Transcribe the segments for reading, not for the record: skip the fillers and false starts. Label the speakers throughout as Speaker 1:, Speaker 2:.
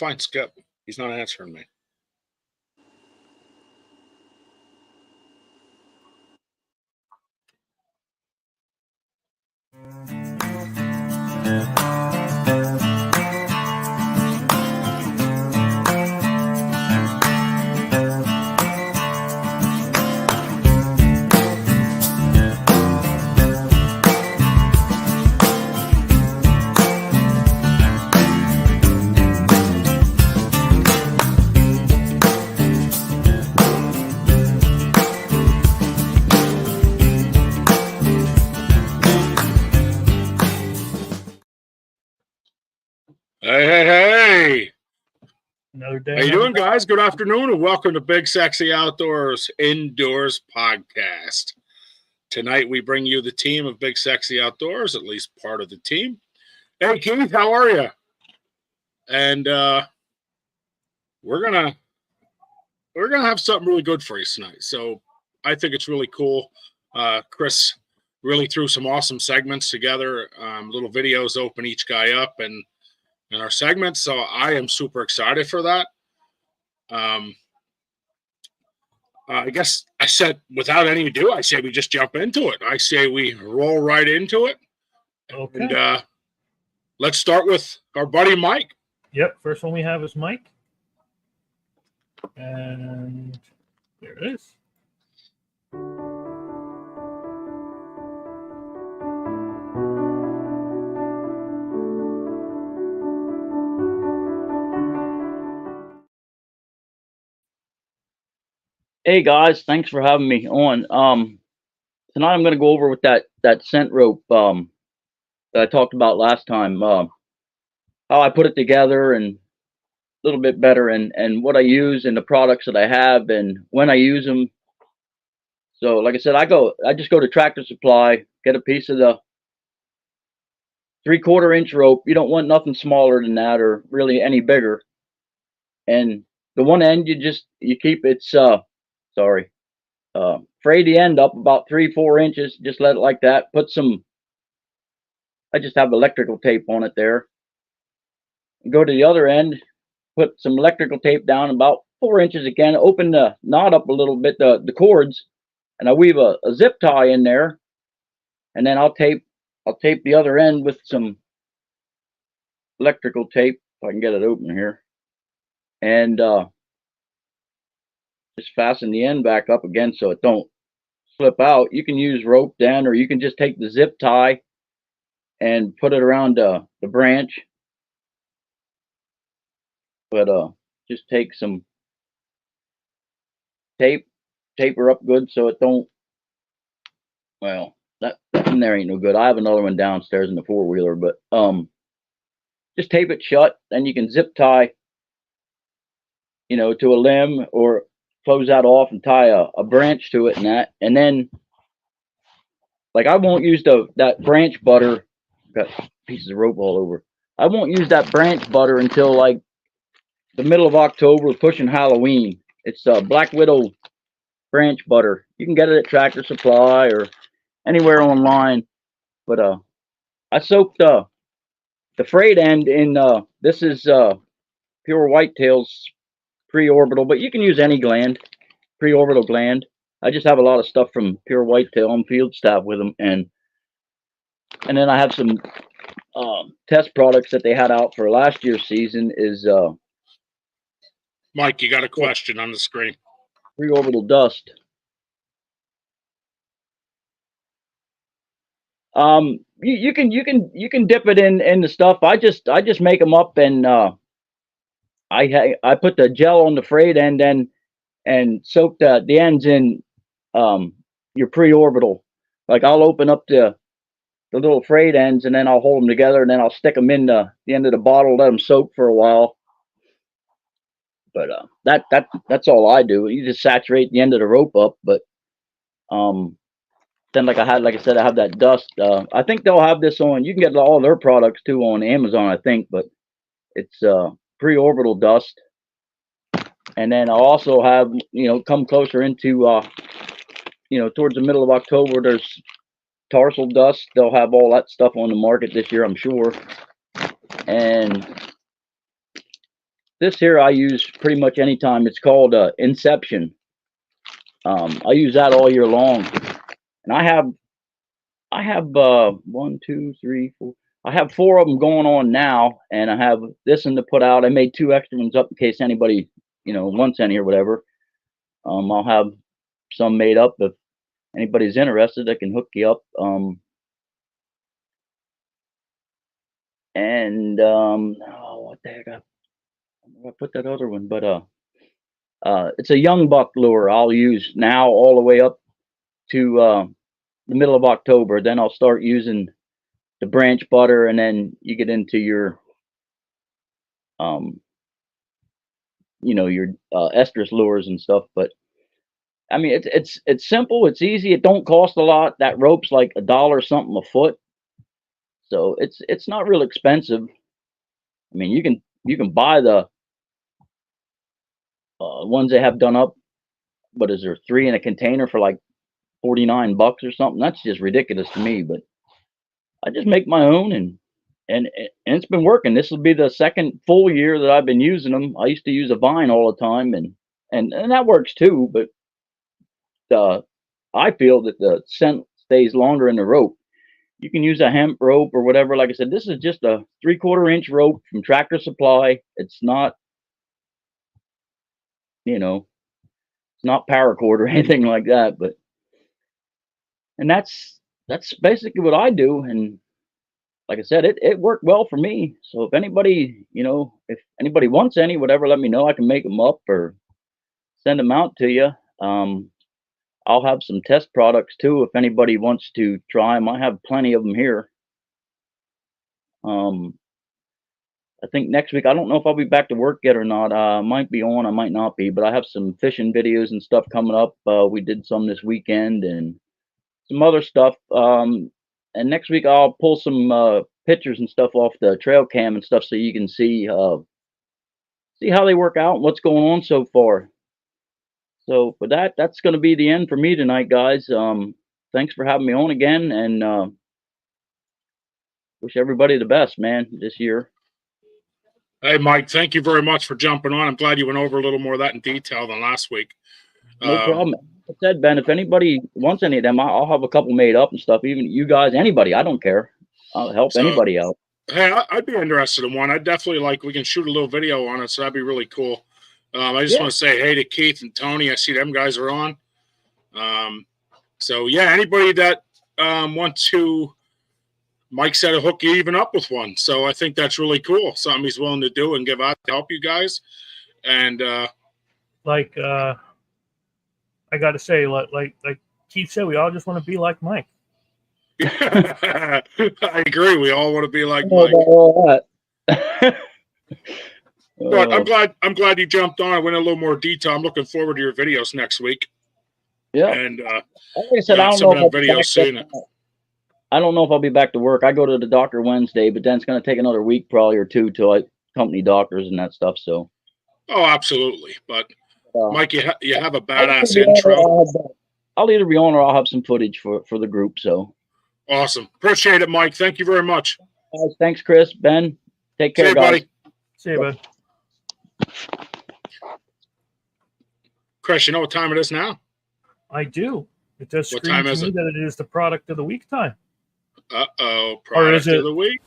Speaker 1: find Skip. He's not answering me. Hey.
Speaker 2: Another day.
Speaker 1: How you doing, guys? Good afternoon, and welcome to Big Sexy Outdoors Indoors Podcast. Tonight, we bring you the team of Big Sexy Outdoors, at least part of the team. Hey, Keith, how are you? And we're gonna have something really good for you tonight. So I think it's really cool. Chris really threw some awesome segments together, little videos, open each guy up, and in our segments, so I am super excited for that. I guess I said, without any ado, I say we just jump into it. I say we roll right into it.
Speaker 2: Okay.
Speaker 1: And let's start with our buddy Mike.
Speaker 2: Yep. First one we have is Mike. And there it is.
Speaker 3: Hey guys, thanks for having me on. Tonight I'm going to go over with that scent rope that I talked about last time. How I put it together and a little bit better, and what I use and the products that I have and when I use them. So, like I said, I just go to Tractor Supply, get a piece of the 3/4 inch rope. You don't want nothing smaller than that, or really any bigger. And the one end you keep its fray the end up about 3-4 inches. Just let it like that. I just have electrical tape on it there. Go to the other end, put some electrical tape down about 4 inches again. Open the knot up a little bit, the cords, and I weave a zip tie in there, and then I'll tape the other end with some electrical tape if I can get it open here, and just fasten the end back up again so it don't slip out. You can use rope then, or you can just take the zip tie and put it around the branch. But just take some tape her up good so it don't, well, that one there ain't no good. I have another one downstairs in the 4-wheeler, but just tape it shut. Then you can zip tie, to a limb, or close that off and tie a branch to it, and then, like, I won't use that branch butter. Got pieces of rope all over. I won't use that branch butter until like the middle of October, pushing Halloween. It's Black Widow branch butter. You can get it at Tractor Supply or anywhere online. But I soaked the frayed end in this is Pure Whitetail's pre-orbital, but you can use any gland, pre-orbital gland. I just have a lot of stuff from Pure Whitetail. I'm field staff with them, and then I have some test products that they had out for last year's season. Is
Speaker 1: Mike, you got a question on the screen.
Speaker 3: Pre-orbital dust. You can dip it in the stuff. I just make them up, and I put the gel on the frayed end and soak the ends in your pre-orbital. Like, I'll open up the little frayed ends, and then I'll hold them together, and then I'll stick them in the end of the bottle, let them soak for a while. But that's all I do. You just saturate the end of the rope up. But then, like I said, I have that dust. I think they'll have this on. You can get all their products too on Amazon, I think. But it's pre-orbital dust. And then I also have, come closer into towards the middle of October, there's tarsal dust. They'll have all that stuff on the market this year, I'm sure. And this here I use pretty much anytime. It's called Inception. I use that all year long, and I have 1, 2, 3, 4. I have 4 of them going on now, and I have this one to put out. I made 2 extra ones up in case anybody, wants any or whatever. I'll have some made up if anybody's interested. I can hook you up. What the heck? I put that other one, but it's a young buck lure I'll use now all the way up to the middle of October. Then I'll start using the branch butter, and then you get into your your estrus lures and stuff. But I mean, it's simple, it's easy, it don't cost a lot. That rope's like $1 something a foot, so it's not real expensive. I mean, you can buy the ones they have done up. What is there, 3 in a container for like $49 or something? That's just ridiculous to me. But I just make my own, and it's been working. This will be the second full year that I've been using them. I used to use a vine all the time, and that works too. But I feel that the scent stays longer in the rope. You can use a hemp rope or whatever. Like I said, this is just a 3/4 inch rope from Tractor Supply. It's not, it's not paracord or anything like that. And that's basically what I do. And like I said, it worked well for me. So if anybody, if anybody wants any, whatever, let me know. I can make them up or send them out to you. I'll have some test products too if anybody wants to try them. I have plenty of them here. I think next week, I don't know if I'll be back to work yet or not. I might be on, I might not be, but I have some fishing videos and stuff coming up. We did some this weekend and some other stuff. And next week I'll pull some pictures and stuff off the trail cam and stuff so you can see how they work out and what's going on so far. So for that's going to be the end for me tonight, guys. Thanks for having me on again, and wish everybody the best, man, this year.
Speaker 1: Hey, Mike, thank you very much for jumping on. I'm glad you went over a little more of that in detail than last week.
Speaker 3: No problem. Like I said, Ben, if anybody wants any of them, I'll have a couple made up and stuff. Even you guys, anybody, I don't care. I'll help anybody out.
Speaker 1: Hey, I'd be interested in one. I'd definitely we can shoot a little video on it, so that'd be really cool. I just want to say hey to Keith and Tony. I see them guys are on. So yeah, anybody that wants to, Mike said to hook you even up with one. So I think that's really cool. Something he's willing to do and give out to help you guys. And
Speaker 2: I got to say, like Keith said, we all just want to be like Mike.
Speaker 1: I agree. We all want to be like Mike. But I'm glad you jumped on. I went in a little more detail. I'm looking forward to your videos next week.
Speaker 3: Yeah.
Speaker 1: And
Speaker 3: like I said, I don't know if
Speaker 1: videos soon.
Speaker 3: I don't know if I'll be back to work. I go to the doctor Wednesday, but then it's going to take another week probably or two till I company doctors and that stuff. So.
Speaker 1: Oh, absolutely. But Mike, you have a badass intro.
Speaker 3: I'll either be on or I'll have some footage for the group. So.
Speaker 1: Awesome. Appreciate it, Mike. Thank you very much.
Speaker 3: Guys, thanks, Chris. Ben, take care,
Speaker 1: See you,
Speaker 3: guys.
Speaker 1: buddy.
Speaker 2: See you, bud.
Speaker 1: Chris, you know what time it is now?
Speaker 2: I do. It does
Speaker 1: What
Speaker 2: scream
Speaker 1: time
Speaker 2: to
Speaker 1: is
Speaker 2: me
Speaker 1: it?
Speaker 2: that it is the product of the week time.
Speaker 1: Uh-oh.
Speaker 2: Or is
Speaker 1: Product
Speaker 2: it-
Speaker 1: of the week.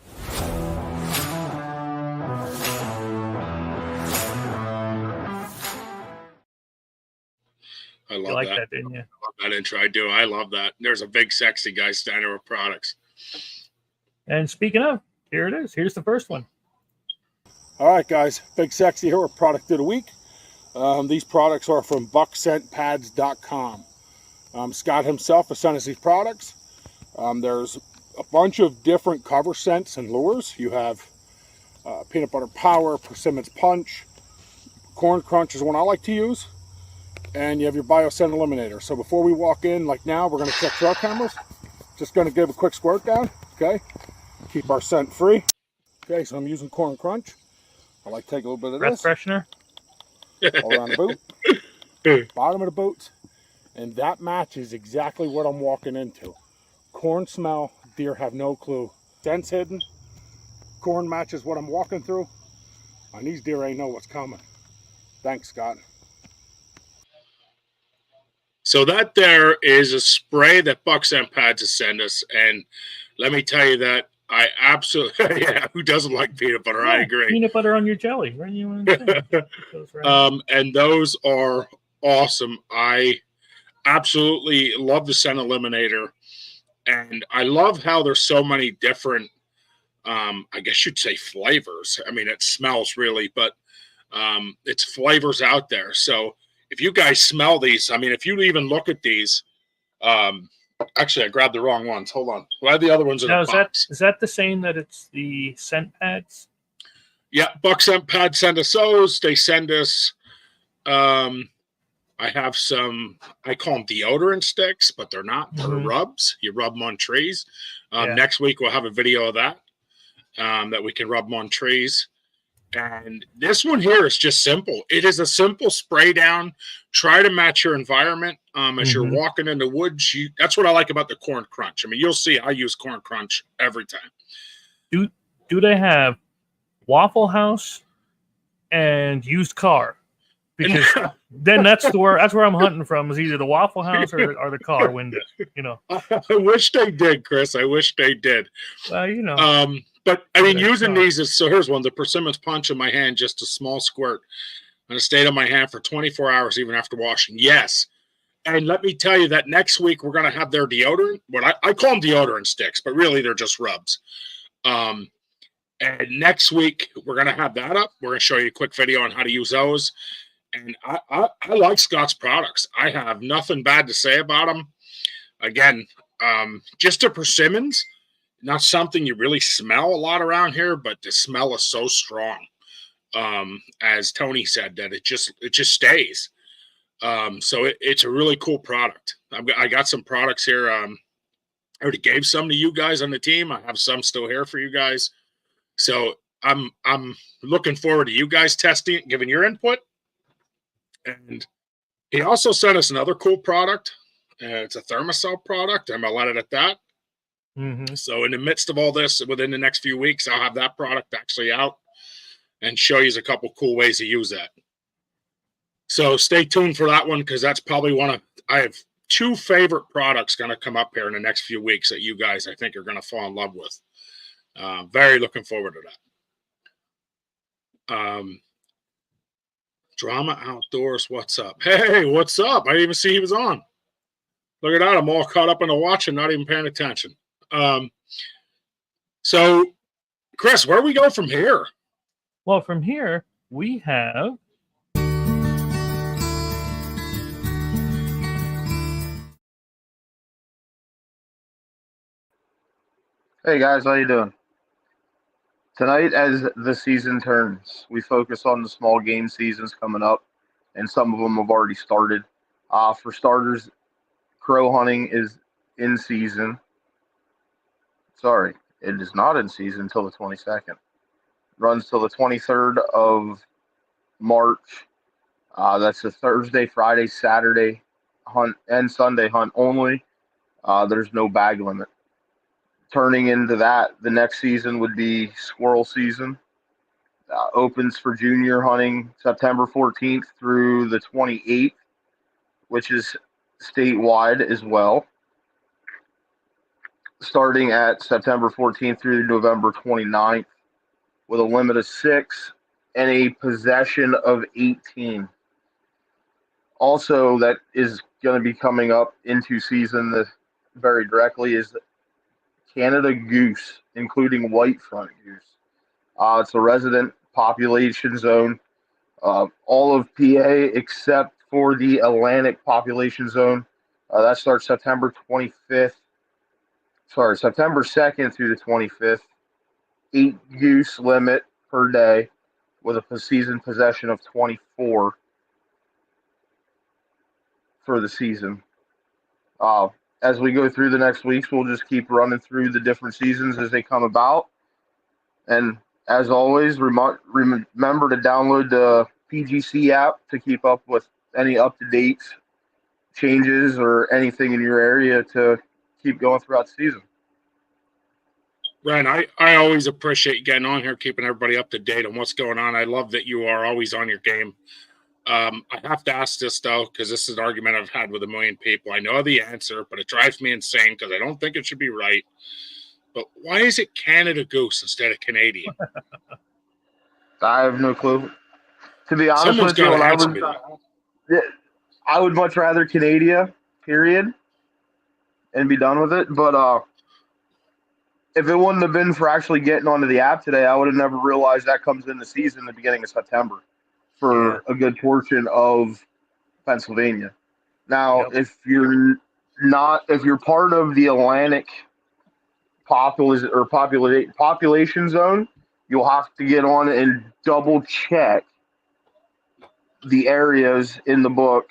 Speaker 1: I love
Speaker 2: You like
Speaker 1: that.
Speaker 2: that, didn't you?
Speaker 1: I love that intro. I do. I love that. There's a big, sexy guy standing there with products.
Speaker 2: And speaking of, here it is. Here's the first one.
Speaker 1: All right, guys. Big Sexy here with Product of the Week. These products are from buckscentpads.com. Scott himself has sent us these products. There's a bunch of different cover scents and lures. You have Peanut Butter Power, Persimmons Punch, Corn Crunch is one I like to use. And you have your Bioscent Eliminator. So before we walk in, like now, we're going to check trail cameras. Just going to give a quick squirt down, okay? Keep our scent free. Okay, so I'm using Corn Crunch. I like to take a little bit of
Speaker 2: Breath
Speaker 1: this
Speaker 2: freshener.
Speaker 1: all around the boot, bottom of the boot, and that matches exactly what I'm walking into. Corn smell, deer have no clue. Scent's hidden, corn matches what I'm walking through. And these deer ain't know what's coming. Thanks, Scott. So that there is a spray that Buck Scent Pads has sent us, and let me tell you that I absolutely, yeah, who doesn't like peanut butter?
Speaker 2: Yeah,
Speaker 1: I agree.
Speaker 2: Peanut butter on your jelly. Right? You want to right.
Speaker 1: And those are awesome. I absolutely love the scent eliminator, and I love how there's so many different, I guess you'd say flavors. I mean, it smells really, but it's flavors out there. So if you guys smell these, I mean, if you even look at these, actually, I grabbed the wrong ones. Hold on. Why are the other ones in the box?
Speaker 2: Is that the same that it's the scent pads?
Speaker 1: Yeah, Buck Scent Pad send us those. They send us, I have some, I call them deodorant sticks, but they're not. They're rubs. You rub them on trees. Next week, we'll have a video of that, that we can rub them on trees. And this one here is just simple. It is a simple spray down. Try to match your environment. As you're walking in the woods, that's what I like about the Corn Crunch. I mean, you'll see I use Corn Crunch every time.
Speaker 2: Do they have Waffle House and used car? Because then that's where I'm hunting from, is either the Waffle House or the car window. You know.
Speaker 1: I wish they did, Chris. I wish they did.
Speaker 2: Well, you know.
Speaker 1: But I mean, using these is, so here's one, the Persimmons Punch in my hand, just a small squirt. And it stayed on my hand for 24 hours, even after washing. Yes. And let me tell you that next week we're going to have their deodorant. What I call them deodorant sticks, but really they're just rubs. And next week we're going to have that up. We're going to show you a quick video on how to use those. And I like Scott's products. I have nothing bad to say about them. Again, just a Persimmons. Not something you really smell a lot around here, but the smell is so strong. As Tony said, that it just stays. So it's a really cool product. I got some products here. I already gave some to you guys on the team. I have some still here for you guys. So I'm looking forward to you guys testing it, giving your input. And he also sent us another cool product. It's a Thermacell product. I'm going to let it at that. So in the midst of all this, within the next few weeks, I'll have that product actually out and show you a couple cool ways to use that. So stay tuned for that one, because that's probably I have two favorite products going to come up here in the next few weeks that you guys, I think, are going to fall in love with. Very looking forward to that. Drama Outdoors, what's up? Hey, what's up? I didn't even see he was on. Look at that. I'm all caught up in the watch and not even paying attention. So, Chris, where do we go from here?
Speaker 2: Well, from here, we have...
Speaker 4: Hey guys, how you doing? Tonight, as the season turns, we focus on the small game seasons coming up, and some of them have already started. For starters, crow hunting is in season. Sorry, it is not in season until the 22nd. Runs till the 23rd of March. That's a Thursday, Friday, Saturday hunt and Sunday hunt only. There's no bag limit. Turning into that, the next season would be squirrel season. Opens for junior hunting September 14th through the 28th, which is statewide as well. Starting at September 14th through November 29th, with a limit of 6 and a possession of 18. Also, that is going to be coming up into season very directly is Canada goose, including white front goose. It's a resident population zone. All of PA except for the Atlantic population zone. That starts September 2nd through the 25th. 8 goose limit per day with a season possession of 24 for the season. As we go through the next weeks, we'll just keep running through the different seasons as they come about. And as always, remember to download the PGC app to keep up with any up-to-date changes or anything in your area to keep going throughout the season.
Speaker 1: Ren, I always appreciate you getting on here, keeping everybody up to date on what's going on. I love that you are always on your game. I have to ask this, though, because this is an argument I've had with a million people. I know the answer, but it drives me insane because I don't think it should be right. But why is it Canada Goose instead of Canadian?
Speaker 4: I have no clue. To be honest
Speaker 1: Someone's
Speaker 4: with you,
Speaker 1: got
Speaker 4: when
Speaker 1: to
Speaker 4: I
Speaker 1: answer
Speaker 4: was,
Speaker 1: me that.
Speaker 4: I would much rather Canada, period, and be done with it. But if it wouldn't have been for actually getting onto the app today, I would have never realized that comes in the season in the beginning of September for a good portion of Pennsylvania. Now, if you're part of the Atlantic population zone, you'll have to get on and double check the areas in the book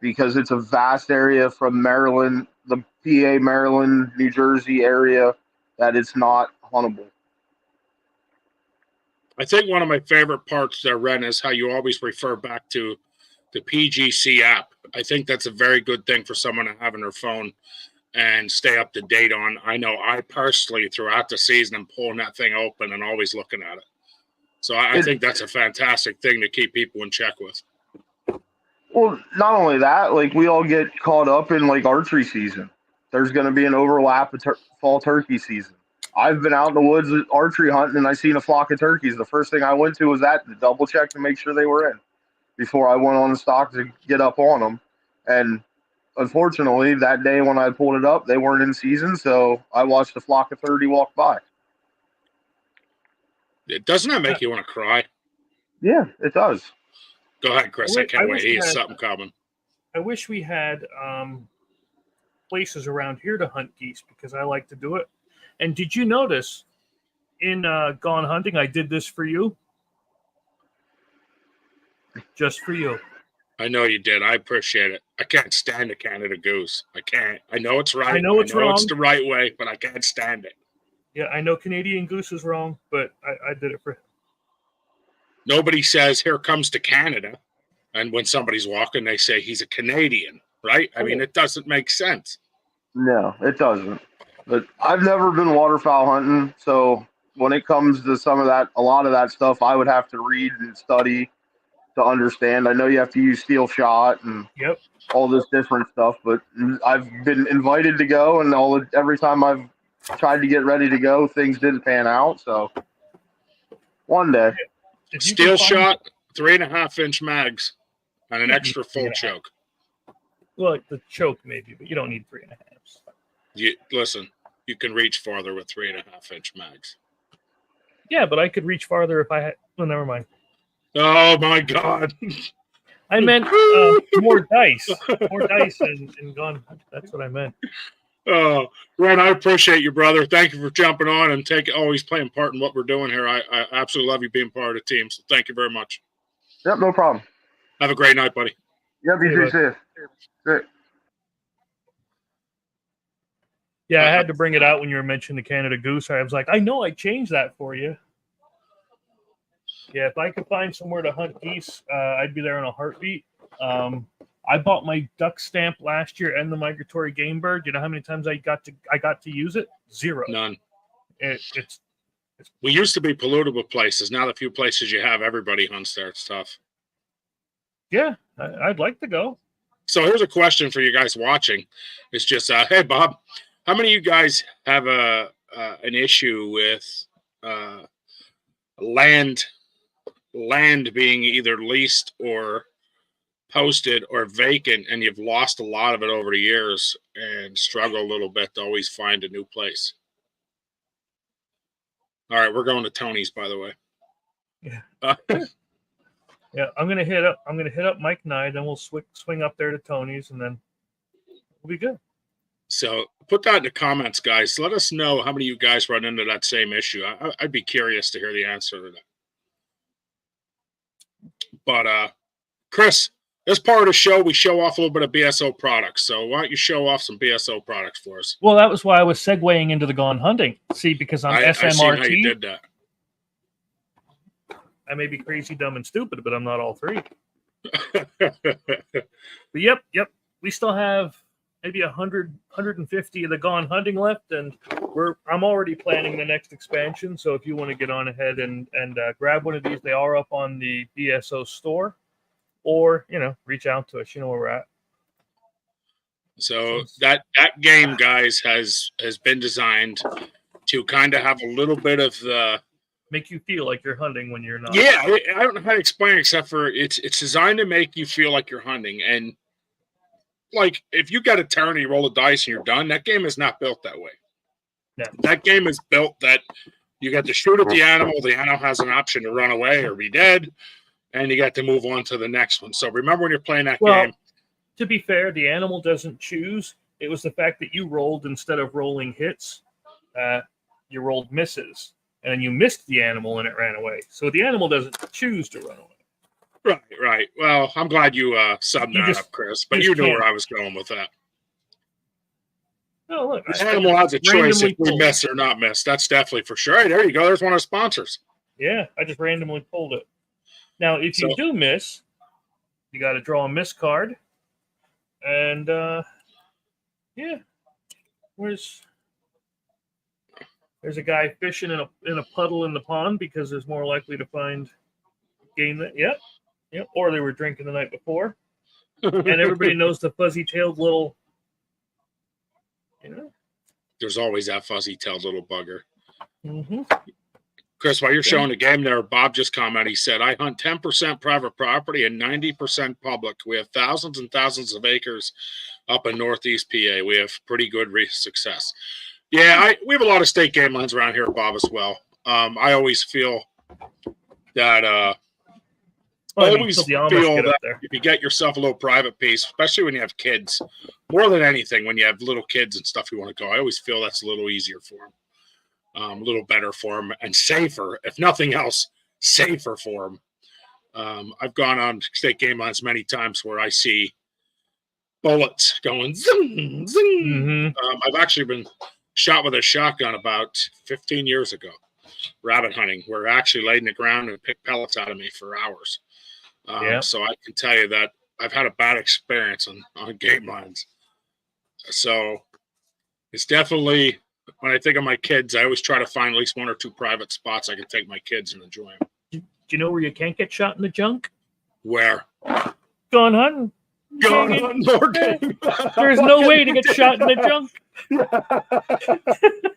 Speaker 4: because it's a vast area from Maryland, the PA, Maryland, New Jersey area that it's not huntable.
Speaker 1: I think one of my favorite parts there, Ren, is how you always refer back to the PGC app. I think that's a very good thing for someone to have on their phone and stay up to date on. I know I personally, throughout the season, am pulling that thing open and always looking at it. So I think that's a fantastic thing to keep people in check with.
Speaker 4: Well, not only that, like we all get caught up in like archery season. There's going to be an overlap of fall turkey season. I've been out in the woods archery hunting and I seen a flock of turkeys. The first thing I went to was that to double check to make sure they were in before I went on the stock to get up on them. And unfortunately, that day when I pulled it up, they weren't in season, so I watched a flock of 30 walk by.
Speaker 1: Doesn't that make you want to cry?
Speaker 4: Yeah, it does.
Speaker 1: Go ahead, Chris. I can't wait. He has something coming.
Speaker 2: I wish we had places around here to hunt geese because I like to do it. And did you notice in Gone Hunting, I did this for you? Just for you.
Speaker 1: I know you did. I appreciate it. I can't stand a Canada Goose. I can't. I know it's right.
Speaker 2: I know it's wrong.
Speaker 1: It's the right way, but I can't stand it.
Speaker 2: Yeah, I know Canadian Goose is wrong, but I did it for him.
Speaker 1: Nobody says, here comes to Canada. And when somebody's walking, they say he's a Canadian, right? I mean, it doesn't make sense.
Speaker 4: No, it doesn't. But I've never been waterfowl hunting, so when it comes to a lot of that stuff, I would have to read and study to understand. I know you have to use steel shot and all this different stuff, but I've been invited to go, and every time I've tried to get ready to go, things didn't pan out. So one day,
Speaker 1: steel shot, 3.5-inch mags, and an extra full choke.
Speaker 2: Well, the choke maybe, but you don't need 3.5s.
Speaker 1: Listen, you can reach farther with 3.5-inch mags.
Speaker 2: Yeah, but I could reach farther if I had. Well, never mind.
Speaker 1: Oh my God!
Speaker 2: I meant more dice, and Gone. That's what I meant.
Speaker 1: Oh, Ren, I appreciate you, brother. Thank you for jumping on and always playing part in what we're doing here. I absolutely love you being part of the team. So thank you very much.
Speaker 4: Yep, no problem.
Speaker 1: Have a great night, buddy.
Speaker 4: Yep, you too. See you.
Speaker 2: Yeah, I had to bring it out when you were mentioning the Canada Goose. I was like, I know I changed that for you. Yeah, if I could find somewhere to hunt geese, I'd be there in a heartbeat. I bought my duck stamp last year and the migratory game bird. You know how many times I got to use it? 0.
Speaker 1: None.
Speaker 2: It's
Speaker 1: we used to be pollutable places. Now the few places you have, everybody hunts there. It's tough.
Speaker 2: Yeah, I'd like to go.
Speaker 1: So here's a question for you guys watching. It's just, hey, Bob, how many of you guys have an issue with land being either leased or posted or vacant, and you've lost a lot of it over the years and struggle a little bit to always find a new place? All right, we're going to Tony's, by the way.
Speaker 2: Yeah. Yeah, I'm gonna hit up Mike Nye, then we'll swing up there to Tony's, and then we'll be good.
Speaker 1: So put that in the comments, guys. Let us know how many of you guys run into that same issue. I'd be curious to hear the answer to that. But Chris, this part of the show, we show off a little bit of BSO products. So why don't you show off some BSO products for us?
Speaker 2: Well, that was why I was segueing into the Gone Hunting. See, because I'm SMRT.
Speaker 1: I seen how you did that.
Speaker 2: I may be crazy, dumb, and stupid, but I'm not all three. But yep. We still have maybe 100, 150 of the Gone Hunting left, and I'm already planning the next expansion. So if you want to get on ahead and grab one of these, they are up on the BSO store, or reach out to us. You know where we're at.
Speaker 1: So that game, guys, has been designed to kind of have a little bit of the
Speaker 2: make you feel like you're hunting when you're not.
Speaker 1: Yeah, I don't know how to explain it, except for it's designed to make you feel like you're hunting. And like if you got a turn and you roll the dice and you're done, that game is not built that way.
Speaker 2: No.
Speaker 1: That game is built that you got to shoot at the animal has an option to run away or be dead, and you got to move on to the next one. So remember when you're playing that game.
Speaker 2: To be fair, the animal doesn't choose. It was the fact that you rolled, instead of rolling hits, you rolled misses. And then you missed the animal and it ran away. So the animal doesn't choose to run away.
Speaker 1: Right. Well, I'm glad you subbed that up, Chris. But you knew where I was going with that.
Speaker 2: No, look.
Speaker 1: The animal has a choice if we miss or not miss. That's definitely for sure. Hey, there you go. There's one of our sponsors.
Speaker 2: Yeah, I just randomly pulled it. Now, if you do miss, you got to draw a miss card. And, there's a guy fishing in a puddle in the pond because there's more likely to find game that. Yep. Or they were drinking the night before, and everybody knows the fuzzy-tailed little.
Speaker 1: There's always that fuzzy-tailed little bugger.
Speaker 2: Mm-hmm.
Speaker 1: Chris, while you're showing the game there, Bob just commented. He said, "I hunt 10% private property and 90% public. We have thousands and thousands of acres up in Northeast PA. We have pretty good success." Yeah, we have a lot of state game lands around here, Bob, as well. I always feel that if you get yourself a little private piece, especially when you have kids, more than anything, when you have little kids and stuff you want to go, I always feel that's a little easier for them, a little better for them, and safer, if nothing else, safer for them. I've gone on state game lands many times where I see bullets going zing, zing.
Speaker 2: Mm-hmm.
Speaker 1: I've actually been shot with a shotgun about 15 years ago, rabbit hunting, where I actually laid in the ground and picked pellets out of me for hours. So I can tell you that I've had a bad experience on game lines. So it's definitely, when I think of my kids, I always try to find at least one or two private spots I can take my kids and enjoy them.
Speaker 2: Do you know where you can't get shot in the junk?
Speaker 1: Where?
Speaker 2: Gone hunting.
Speaker 1: Gone hunting more game.
Speaker 2: There's no way to get shot in the junk.
Speaker 1: I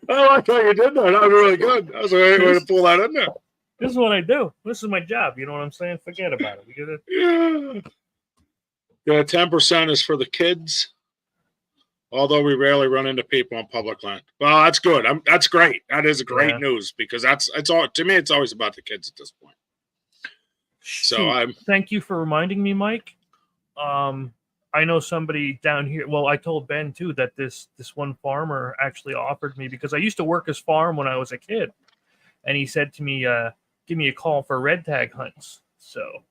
Speaker 1: like how you did that. That was really good. That was a great way to pull that in there.
Speaker 2: This is what I do. This is my job. You know what I'm saying? Forget about it. We get it.
Speaker 1: Yeah, 10% is for the kids. Although we rarely run into people on public land. Well, that's good. That's great. That is great news, because it's all, to me, it's always about the kids at this point. So
Speaker 2: thank you for reminding me, Mike. I know somebody down here. Well, I told Ben too that this one farmer actually offered me, because I used to work his farm when I was a kid, and he said to me, "Give me a call for red tag hunts." So,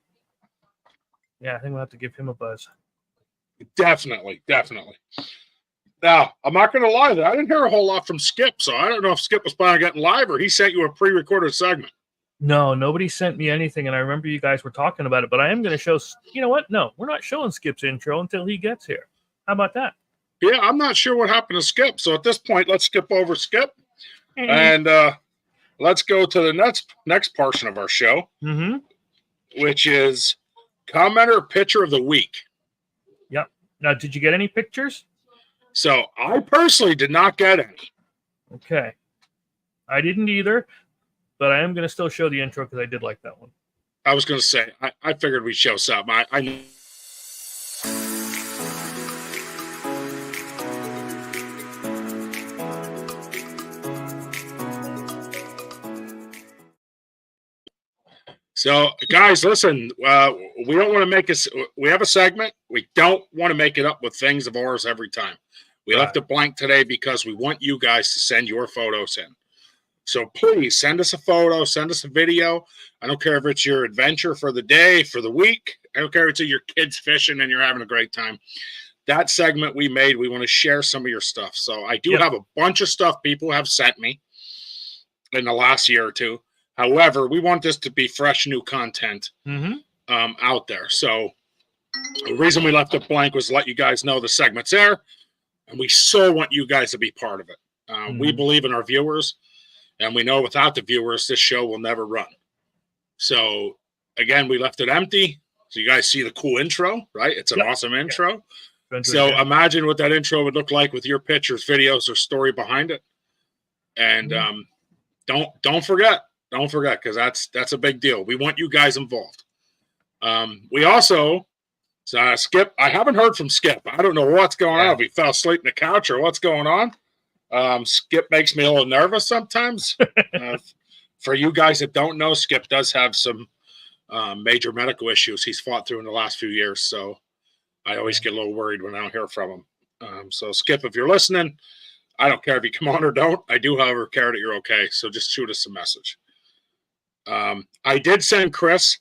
Speaker 2: yeah, I think we'll have to give him a buzz.
Speaker 1: Definitely. Now, I'm not going to lie, I didn't hear a whole lot from Skip, so I don't know if Skip was planning on getting live or he sent you a pre-recorded segment.
Speaker 2: No, nobody sent me anything, and I remember you guys were talking about it, but I am going to show... You know what? No, we're not showing Skip's intro until he gets here. How about that?
Speaker 1: Yeah, I'm not sure what happened to Skip, so at this point, let's skip over Skip, and let's go to the next portion of our show, which is Commenter Picture of the Week.
Speaker 2: Yep. Now, did you get any pictures?
Speaker 1: So, I personally did not get any.
Speaker 2: Okay. I didn't either. But I am going to still show the intro because I did like that one.
Speaker 1: I was going to say, I figured we'd show something. I So, guys, listen, we don't want to make us, we have a segment. We don't want to make it up with things of ours every time. We left it blank today because we want you guys to send your photos in. So please send us a photo, send us a video. I don't care if it's your adventure for the day, for the week. I don't care if it's your kids fishing and you're having a great time. That segment we made, we want to share some of your stuff. So I do have a bunch of stuff people have sent me in the last year or two. However, we want this to be fresh, new content out there. So the reason we left it blank was to let you guys know the segment's there. And we so want you guys to be part of it. We believe in our viewers, and we know without the viewers, this show will never run. So, again, we left it empty. So you guys see the cool intro, right? It's an awesome intro. So imagine what that intro would look like with your pictures, videos, or story behind it. And don't forget, because that's a big deal. We want you guys involved. We also, Skip, I haven't heard from Skip. I don't know what's going on. If he fell asleep on the couch or what's going on. Skip makes me a little nervous sometimes. For you guys that don't know, Skip does have some major medical issues he's fought through in the last few years. So I always get a little worried when I don't hear from him. So Skip, if you're listening, I don't care if you come on or don't. I do, however, care that you're okay. So just shoot us a message. I did send Chris.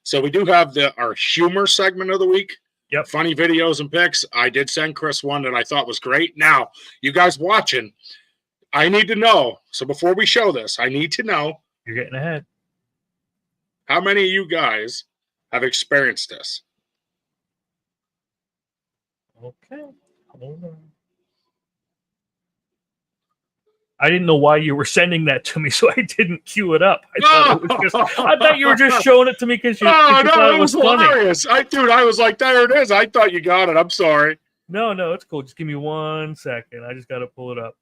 Speaker 1: So we do have our humor segment of the week.
Speaker 2: Yep.
Speaker 1: Funny videos and pics. I did send Chris one that I thought was great. Now, you guys watching, I need to know. So before we show this, I need to know.
Speaker 2: You're getting ahead.
Speaker 1: How many of you guys have experienced this?
Speaker 2: Okay. Hold on. I didn't know why you were sending that to me, so I didn't queue it up. I thought you were just showing it to me because you thought it was funny.
Speaker 1: Hilarious. I was like, there it is. I thought you got it. I'm sorry.
Speaker 2: No, it's cool. Just give me 1 second. I just got to pull it up.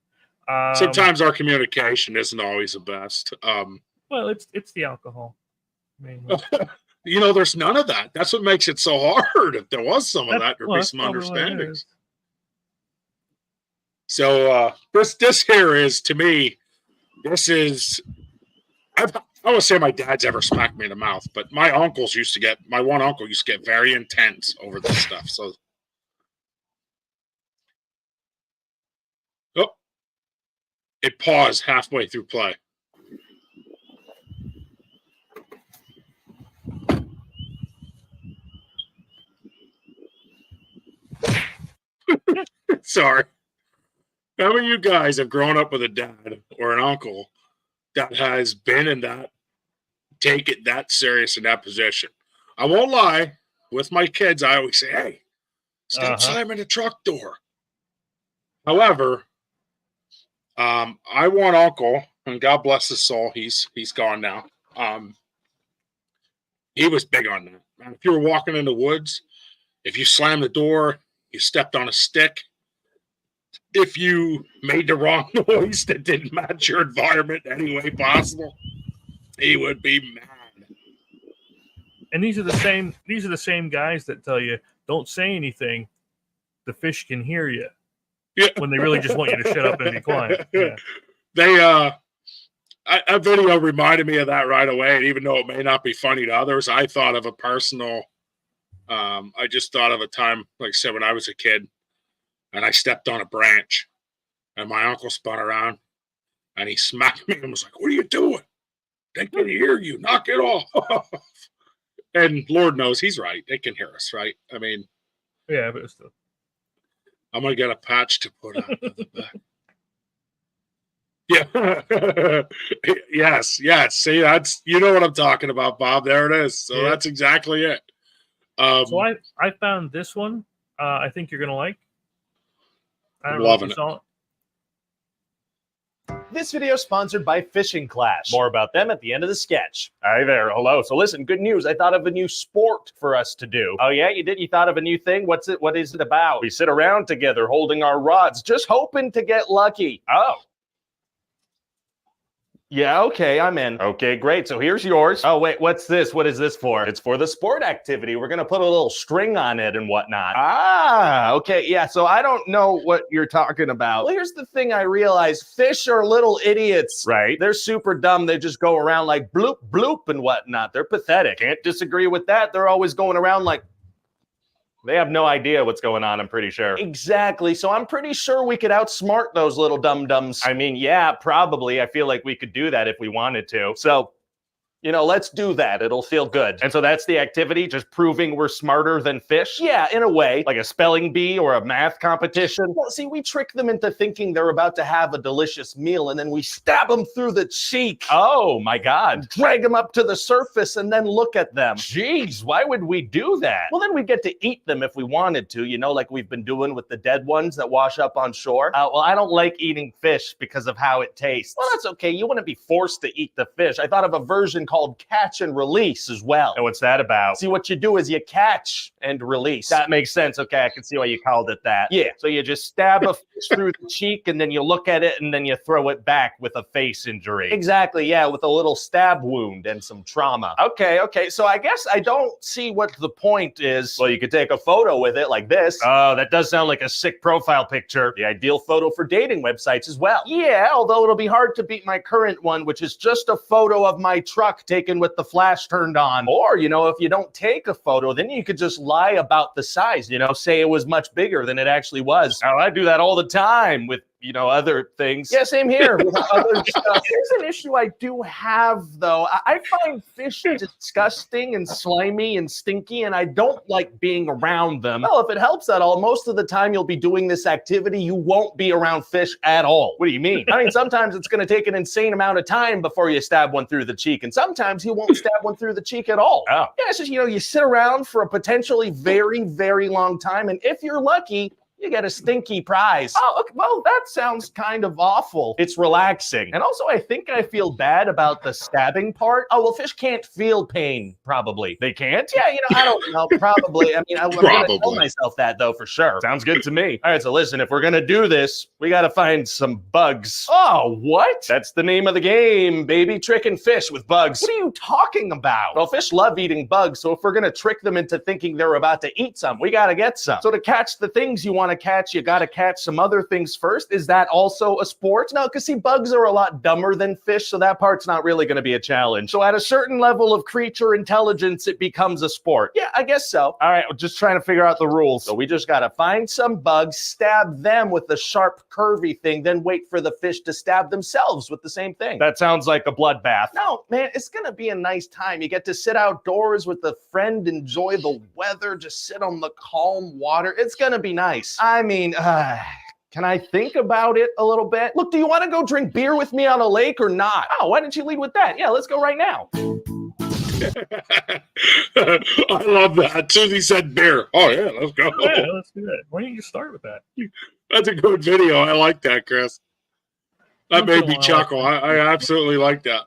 Speaker 1: Sometimes our communication isn't always the best.
Speaker 2: Well, it's the alcohol. Mainly.
Speaker 1: There's none of that. That's what makes it so hard. If there was some of that, there'd be some understandings. So this here is, to me, this is, I would say my dad's ever smacked me in the mouth, but my one uncle used to get very intense over this stuff. So, it paused halfway through play. Sorry. How many of you guys have grown up with a dad or an uncle that has been in that, take it that serious in that position? I won't lie. With my kids, I always say, hey, stop slamming the truck door. However, I want uncle, and God bless his soul, he's gone now. He was big on that. Man, if you were walking in the woods, if you slammed the door, you stepped on a stick, if you made the wrong noise that didn't match your environment in any way possible, he would be mad.
Speaker 2: And these are the same guys that tell you, don't say anything. The fish can hear you.
Speaker 1: Yeah.
Speaker 2: When they really just want you to shut up and be quiet. Yeah.
Speaker 1: A video reminded me of that right away. And even though it may not be funny to others, I thought of a personal, I just thought of a time, like I said, when I was a kid, and I stepped on a branch, and my uncle spun around, and he smacked me and was like, what are you doing? They can hear you. Knock it off. And Lord knows he's right. They can hear us, right? I mean.
Speaker 2: Yeah, but it's still.
Speaker 1: I'm going to get a patch to put on the back. Yeah. Yes. See, that's, you know what I'm talking about, Bob. There it is. So that's exactly it.
Speaker 2: So I found this one. I think you're going to like.
Speaker 1: I'm loving it.
Speaker 5: This video is sponsored by Fishing Clash. More about them at the end of the sketch. Hi there. Hello. So listen, good news. I thought of a new sport for us to do. Oh yeah, you did? You thought of a new thing? What is it about? We sit around together holding our rods, just hoping to get lucky. Oh. Yeah, okay, I'm in. Okay, great. So here's yours. Oh, wait, what's this? What is this for? It's for the sport activity. We're going to put a little string on it and whatnot. Ah, okay, yeah, so I don't know what you're talking about. Well, here's the thing I realized. Fish are little idiots. Right. They're super dumb. They just go around like bloop, bloop and whatnot. They're pathetic. Can't disagree with that. They're always going around like, they have no idea what's going on, I'm pretty sure. Exactly. So I'm pretty sure we could outsmart those little dum-dums. I mean, yeah, probably. I feel like we could do that if we wanted to. So Let's do that. It'll feel good. And so that's the activity, just proving we're smarter than fish? Yeah, in a way, like a spelling bee or a math competition. Well, see, we trick them into thinking they're about to have a delicious meal, and then we stab them through the cheek. Oh, my God. Drag them up to the surface and then look at them. Jeez, why would we do that? Well, then we get to eat them if we wanted to, like we've been doing with the dead ones that wash up on shore. Well, I don't like eating fish because of how it tastes. Well, that's okay. You wouldn't be forced to eat the fish. I thought of a version called catch and release as well. And what's that about? See, what you do is you catch and release. That makes sense. Okay, I can see why you called it that. Yeah, so you just stab a fish through the cheek, and then you look at it, and then you throw it back with a face injury. Exactly, yeah, with a little stab wound and some trauma. Okay, so I guess I don't see what the point is. Well, you could take a photo with it like this. Oh, that does sound like a sick profile picture. The ideal photo for dating websites as well. Yeah, although it'll be hard to beat my current one, which is just a photo of my truck taken with the flash turned on. Or, if you don't take a photo, then you could just lie about the size, say it was much bigger than it actually was. Oh, I do that all the time with other things. Yeah, same here with other stuff. Here's an issue I do have, though. I find fish disgusting and slimy and stinky, and I don't like being around them. Well, if it helps at all, most of the time you'll be doing this activity, you won't be around fish at all. What do you mean? I mean, sometimes it's going to take an insane amount of time before you stab one through the cheek, and sometimes you won't stab one through the cheek at all. Oh. Yeah, it's just, you sit around for a potentially very, very long time, and if you're lucky, you get a stinky prize. Oh, okay. Well, that sounds kind of awful. It's relaxing. And also, I think I feel bad about the stabbing part. Oh, well, fish can't feel pain, probably. They can't? Yeah, I don't know. Probably. I mean, I'm going to tell myself that, though, for sure. Sounds good to me. All right, so listen, if we're going to do this, we got to find some bugs. Oh, what? That's the name of the game, baby. Tricking fish with bugs. What are you talking about? Well, fish love eating bugs, so if we're going to trick them into thinking they're about to eat some, we got to get some. So to catch the things you want to catch, you got to catch some other things first. Is that also a sport? No, because see, bugs are a lot dumber than fish, so that part's not really going to be a challenge. So at a certain level of creature intelligence, it becomes a sport. Yeah, I guess so. All right, we're just trying to figure out the rules. So we just got to find some bugs, stab them with the sharp, curvy thing, then wait for the fish to stab themselves with the same thing. That sounds like a bloodbath. No, man, it's going to be a nice time. You get to sit outdoors with a friend, enjoy the weather, just sit on the calm water. It's going to be nice. I mean, can I think about it a little bit? Look, do you want to go drink beer with me on a lake or not? Oh, why don't you lead with that? Yeah, let's go right now.
Speaker 1: I love that. Susie said beer. Oh, yeah, let's go.
Speaker 2: Oh, yeah, let's do that. Why don't you start with that?
Speaker 1: That's a good video. I like that, Chris. That made me chuckle. I absolutely like that.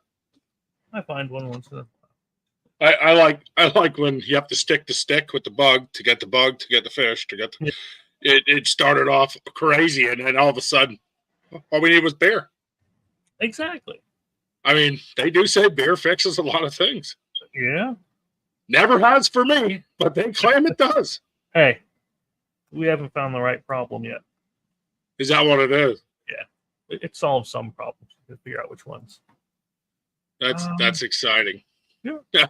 Speaker 2: I find one once in a
Speaker 1: I like when you have to stick the stick with the bug to get the fish, to get the... It started off crazy, and then all of a sudden, all we needed was beer.
Speaker 2: Exactly.
Speaker 1: I mean, they do say beer fixes a lot of things.
Speaker 2: Yeah.
Speaker 1: Never has for me, but they claim it does.
Speaker 2: Hey, we haven't found the right problem yet.
Speaker 1: Is that what it is?
Speaker 2: Yeah. It solves some problems. You can figure out which ones.
Speaker 1: That's exciting.
Speaker 2: Yeah.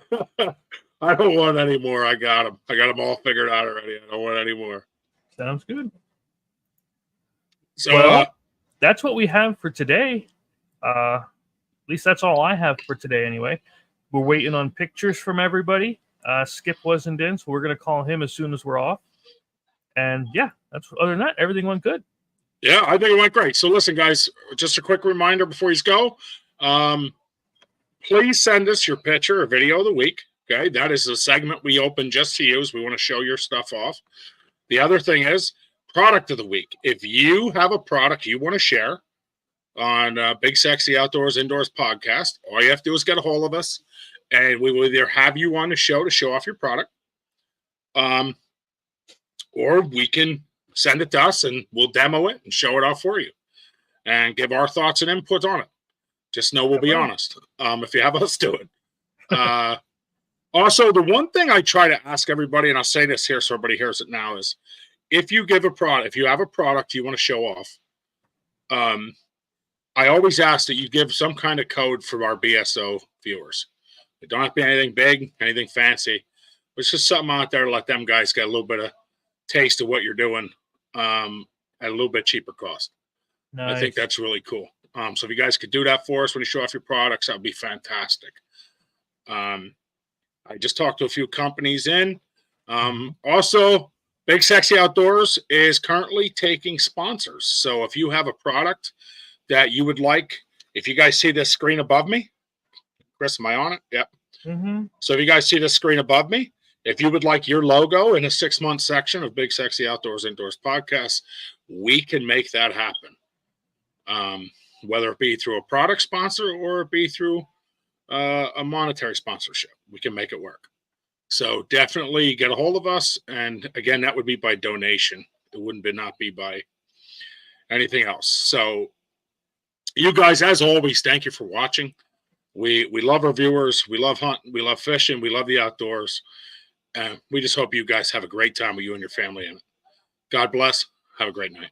Speaker 1: I don't want any more. I got them. I got them all figured out already. I don't want any more.
Speaker 2: Sounds good.
Speaker 1: So
Speaker 2: well, that's what we have for today. At least that's all I have for today anyway. We're waiting on pictures from everybody. Skip wasn't in, so we're going to call him as soon as we're off. And yeah, other than that, everything went good.
Speaker 1: Yeah, I think it went great. So listen, guys, just a quick reminder before you go. Please send us your picture or video of the week. Okay, that is a segment we open just to use. We want to show your stuff off. The other thing is product of the week. If you have a product you want to share on Big Sexy Outdoors Indoors podcast, all you have to do is get a hold of us, and we will either have you on the show to show off your product, or we can send it to us and we'll demo it and show it off for you and give our thoughts and input on it. Just know we'll be honest if you have us do it. Also, the one thing I try to ask everybody, and I'll say this here so everybody hears it now, is if you have a product you want to show off, I always ask that you give some kind of code for our BSO viewers. It don't have to be anything big, anything fancy. It's just something out there to let them guys get a little bit of taste of what you're doing at a little bit cheaper cost. Nice. I think that's really cool. So if you guys could do that for us when you show off your products, that would be fantastic. I just talked to a few companies in. Also, Big Sexy Outdoors is currently taking sponsors. So if you have a product that you would like, if you guys see this screen above me, Chris, am I on it? Yep. So if you guys see this screen above me, if you would like your logo in a 6-month section of Big Sexy Outdoors Indoors podcast, we can make that happen. Whether it be through a product sponsor or it be through a monetary sponsorship, we can make it work. So definitely get a hold of us. And again, that would be by donation. It wouldn't not be by anything else. So you guys, as always, thank you for watching. We love our viewers. We love hunting. We love fishing. We love the outdoors. We just hope you guys have a great time with you and your family in it. God bless. Have a great night.